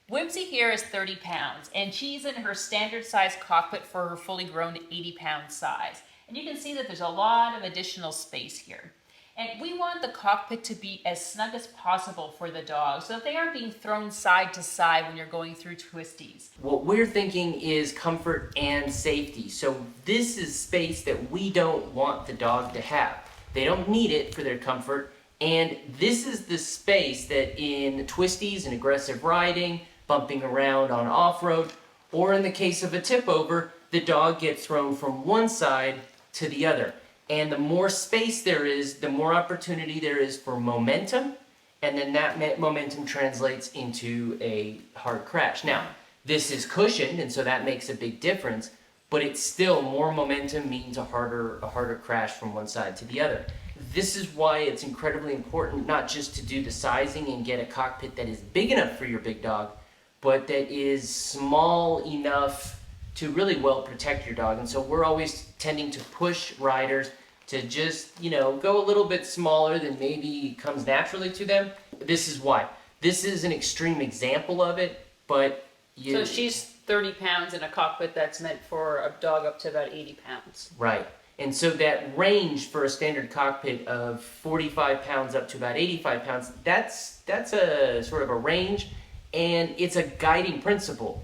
Whimsy here is 30 pounds, and she's in her standard size cockpit for her fully grown 80-pound size. And you can see that there's a lot of additional space here. And we want the cockpit to be as snug as possible for the dog so that they aren't being thrown side to side when you're going through twisties. What we're thinking is comfort and safety. So this is space that we don't want the dog to have. They don't need it for their comfort, and this is the space that in twisties and aggressive riding, bumping around on off-road, or in the case of a tip over, the dog gets thrown from one side to the other. And the more space there is, the more opportunity there is for momentum, and then that momentum translates into a hard crash. Now, this is cushioned, and so that makes a big difference, but it's still more momentum means a harder crash from one side to the other. This is why it's incredibly important not just to do the sizing and get a cockpit that is big enough for your big dog, but that is small enough to really well protect your dog. And so we're always tending to push riders to just, go a little bit smaller than maybe comes naturally to them. This is why. This is an extreme example of it, but So she's 30 pounds in a cockpit that's meant for a dog up to about 80 pounds. Right. And so that range for a standard cockpit of 45 pounds up to about 85 pounds, that's a sort of a range, and it's a guiding principle.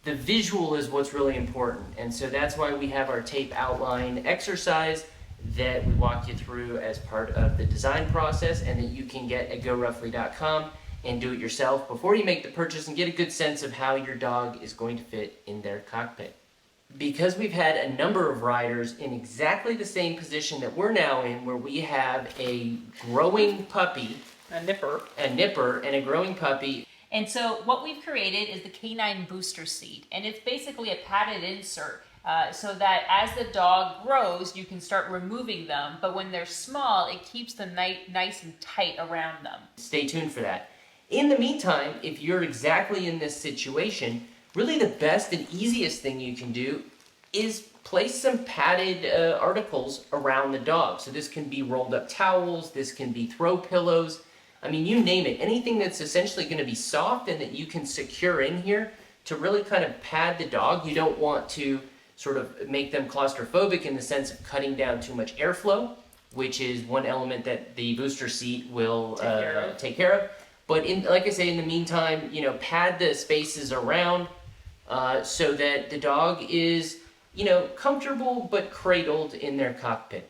The visual is what's really important, and so that's why we have our tape outline exercise that we walk you through as part of the design process, and that you can get at GoRuffly.com and do it yourself before you make the purchase and get a good sense of how your dog is going to fit in their cockpit. Because we've had a number of riders in exactly the same position that we're now in, where we have a growing puppy, A nipper, and a growing puppy. And so what we've created is the K9 booster seat, and it's basically a padded insert so that as the dog grows, you can start removing them, but when they're small, it keeps them nice and tight around them. Stay tuned for that. In the meantime, if you're exactly in this situation, really the best and easiest thing you can do is place some padded articles around the dog. So this can be rolled up towels, this can be throw pillows, I mean, you name it. Anything that's essentially going to be soft and that you can secure in here to really kind of pad the dog. You don't want to sort of make them claustrophobic in the sense of cutting down too much airflow, which is one element that the booster seat will take care of. But like I say, in the meantime, pad the spaces around so that the dog is, comfortable but cradled in their cockpit.